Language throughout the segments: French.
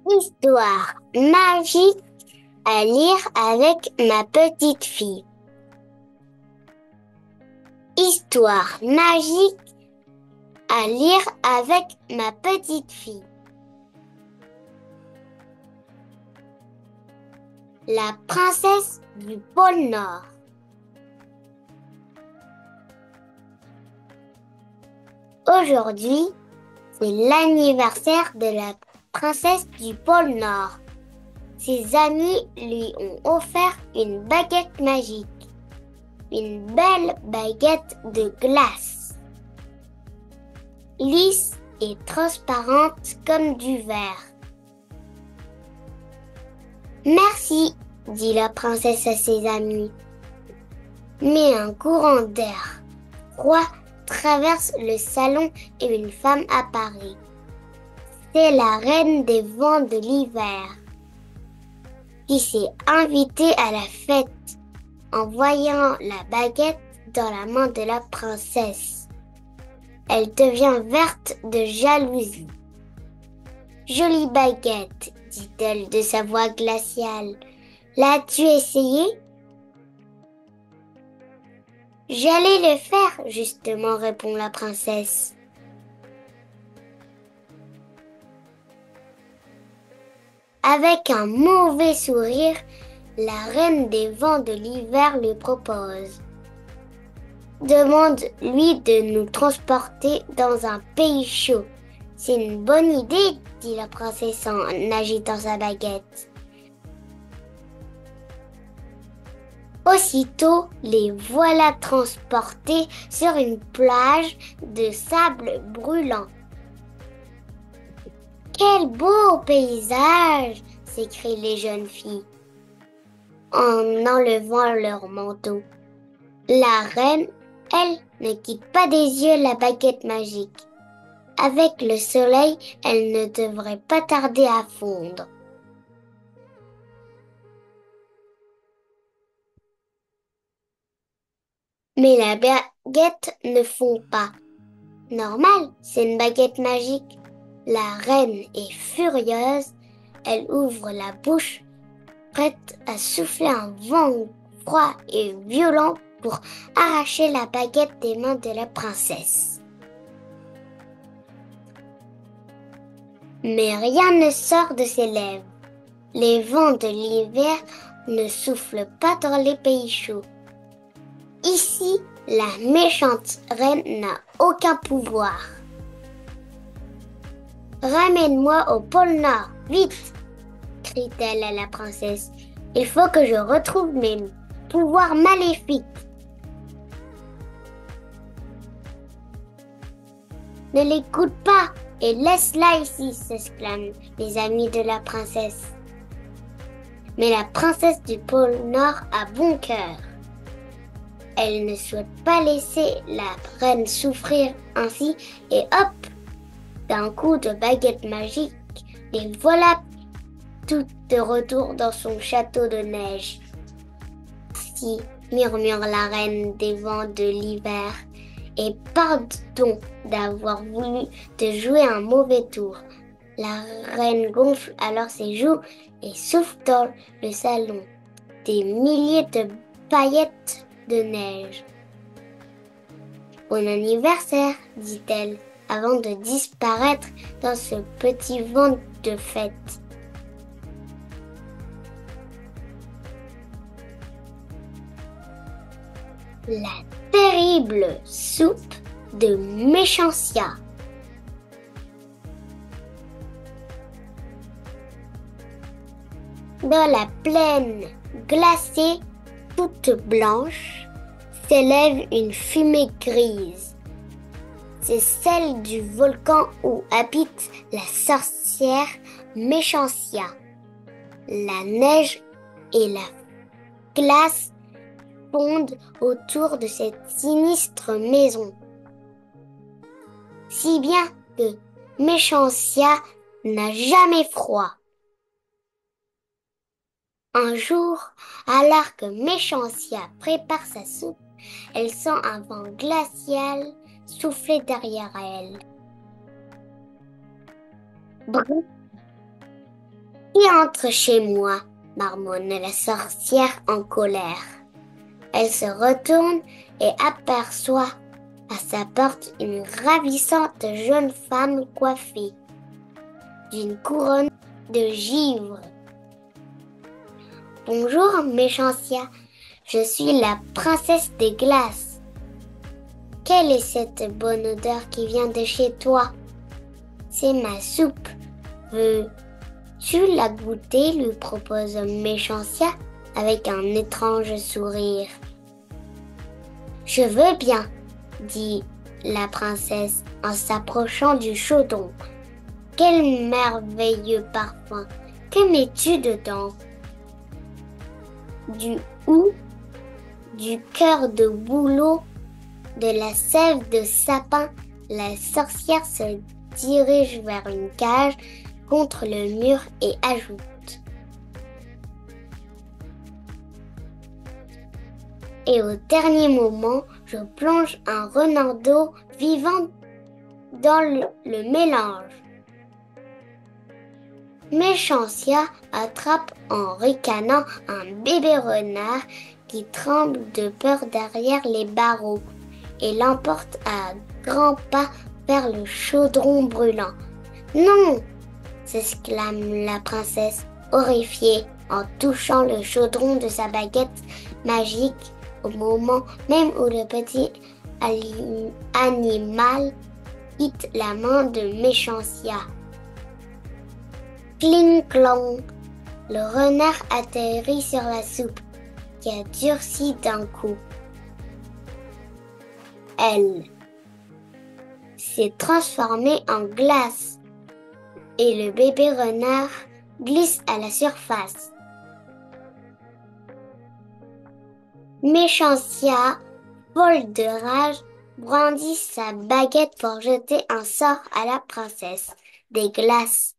Histoire magique à lire avec ma petite fille. Histoire magique à lire avec ma petite fille. La princesse du pôle Nord. Aujourd'hui, c'est l'anniversaire de la princesse du pôle Nord. Ses amis lui ont offert une baguette magique. Une belle baguette de glace. Lisse et transparente comme du verre. Merci, dit la princesse à ses amis. Mais un courant d'air froid traverse le salon et une femme apparaît. C'est la reine des vents de l'hiver qui s'est invitée à la fête en voyant la baguette dans la main de la princesse. Elle devient verte de jalousie. Jolie baguette, dit-elle de sa voix glaciale. L'as-tu essayé? J'allais le faire, justement, répond la princesse. Avec un mauvais sourire, la reine des vents de l'hiver lui propose. Demande-lui de nous transporter dans un pays chaud. C'est une bonne idée, dit la princesse en agitant sa baguette. Aussitôt, les voilà transportés sur une plage de sable brûlant. Quel beau paysage! S'écrient les jeunes filles en enlevant leur manteau. La reine, elle, ne quitte pas des yeux la baguette magique. Avec le soleil, elle ne devrait pas tarder à fondre. Mais la baguette ne fond pas. Normal, c'est une baguette magique. La reine est furieuse. Elle ouvre la bouche, prête à souffler un vent froid et violent pour arracher la baguette des mains de la princesse. Mais rien ne sort de ses lèvres. Les vents de l'hiver ne soufflent pas dans les pays chauds. Ici, la méchante reine n'a aucun pouvoir. Ramène-moi au pôle Nord, vite, crie-t-elle à la princesse. Il faut que je retrouve mes pouvoirs maléfiques. Ne l'écoute pas et laisse-la ici, s'exclament les amis de la princesse. Mais la princesse du pôle Nord a bon cœur. Elle ne souhaite pas laisser la reine souffrir ainsi et hop, d'un coup de baguette magique, les voilà toutes de retour dans son château de neige. Si, murmure la reine des vents de l'hiver, et pardon d'avoir voulu te jouer un mauvais tour. La reine gonfle alors ses joues et souffle dans le salon des milliers de paillettes de neige. Bon anniversaire, dit-elle, avant de disparaître dans ce petit vent de fête. La terrible soupe de Méchantia. Dans la plaine glacée, toute blanche, s'élève une fumée grise. C'est celle du volcan où habite la sorcière Méchantia. La neige et la glace fondent autour de cette sinistre maison. Si bien que Méchantia n'a jamais froid. Un jour, alors que Méchantia prépare sa soupe, elle sent un vent glacial souffler derrière elle. Brrr, Qui entre chez moi? Marmonne la sorcière en colère. Elle se retourne et aperçoit à sa porte une ravissante jeune femme coiffée d'une couronne de givre. Bonjour, méchantia, je suis la princesse des glaces. Quelle est cette bonne odeur qui vient de chez toi? C'est ma soupe. Veux-tu la goûter? Lui propose Méchantia avec un étrange sourire. Je veux bien, dit la princesse en s'approchant du chaudron. Quel merveilleux parfum! Que mets-tu dedans? Du hou, du cœur de bouleau, de la sève de sapin. La sorcière se dirige vers une cage contre le mur et ajoute. Et au dernier moment, je plonge un renard d'eau vivant dans le mélange. Méchantia attrape en ricanant un bébé renard qui tremble de peur derrière les barreaux et l'emporte à grands pas vers le chaudron brûlant. « Non !» s'exclame la princesse, horrifiée, en touchant le chaudron de sa baguette magique au moment même où le petit animal quitte la main de Méchantia. Cling-clong, le renard atterrit sur la soupe qui a durci d'un coup. Elle s'est transformée en glace et le bébé renard glisse à la surface. Méchantia, folle de rage, brandit sa baguette pour jeter un sort à la princesse des glaces.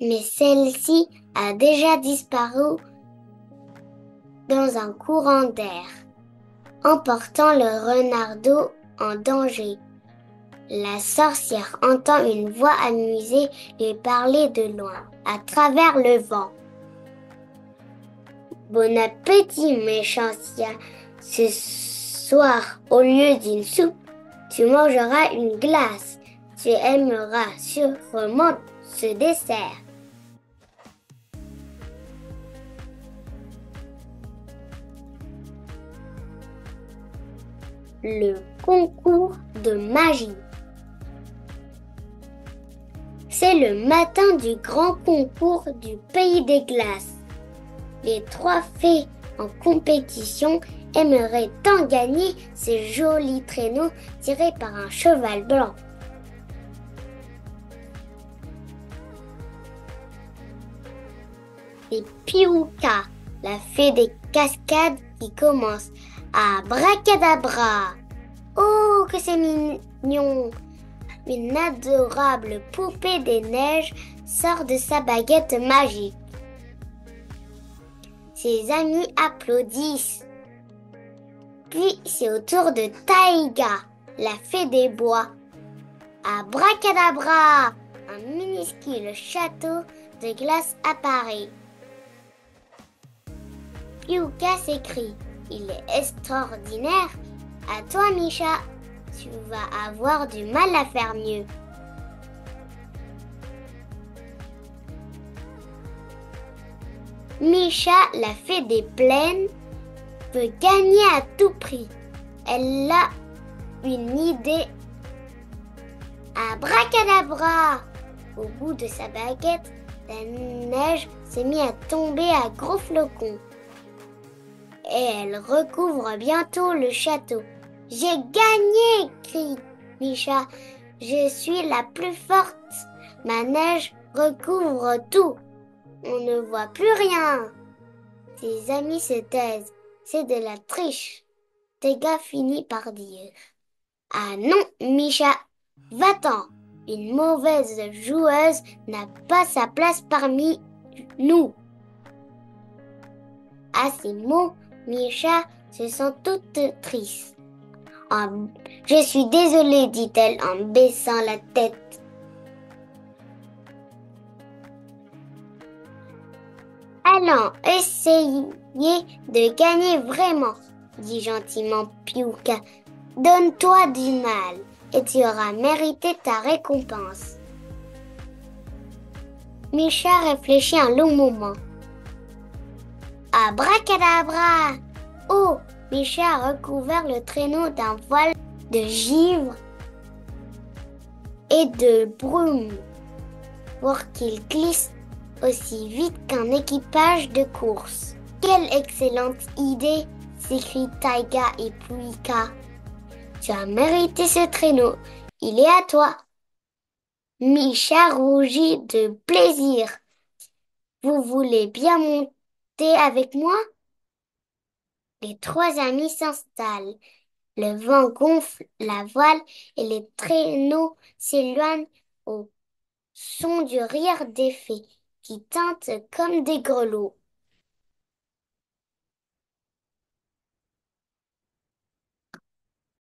Mais celle-ci a déjà disparu dans un courant d'air, emportant le renard d'eau en danger. La sorcière entend une voix amusée lui parler de loin, à travers le vent. Bon appétit, Méchantia. Ce soir, au lieu d'une soupe, tu mangeras une glace. Tu aimeras sûrement ce dessert. Le concours de magie. C'est le matin du grand concours du Pays des Glaces. Les 3 fées en compétition aimeraient tant gagner ces jolis traîneaux tirés par un cheval blanc. Et Piouka, la fée des cascades qui commence. Abracadabra! Oh, que c'est mignon! Une adorable poupée des neiges sort de sa baguette magique. Ses amis applaudissent. Puis c'est au tour de Taïga, la fée des bois. Abracadabra! Un minuscule château de glace apparaît. Piouka s'écrie. Il est extraordinaire. À toi, Micha. Tu vas avoir du mal à faire mieux. Micha, la fée des plaines, veut gagner à tout prix. Elle a une idée. Abracadabra! Au bout de sa baguette, la neige s'est mise à tomber à gros flocons. Et elle recouvre bientôt le château. « J'ai gagné !» crie Micha. « Je suis la plus forte. Ma neige recouvre tout. On ne voit plus rien. » Ses amis se taisent. C'est de la triche. Taiga finit par dire. « Ah non, Micha, va-t'en. Une mauvaise joueuse n'a pas sa place parmi nous. » À ces mots, Micha se sent toute triste. « Je suis désolée, dit-elle en baissant la tête. Allons, essayez de gagner vraiment, dit gentiment Piouka. Donne-toi du mal et tu auras mérité ta récompense. Micha réfléchit un long moment. Abracadabra! Oh! Micha a recouvert le traîneau d'un voile de givre et de brume pour qu'il glisse aussi vite qu'un équipage de course. Quelle excellente idée! S'écrient Taiga et Puika. Tu as mérité ce traîneau. Il est à toi. Micha rougit de plaisir. Vous voulez bien monter avec moi? Les trois amis s'installent. Le vent gonfle la voile et les traîneaux s'éloignent au son du rire des fées qui tintent comme des grelots.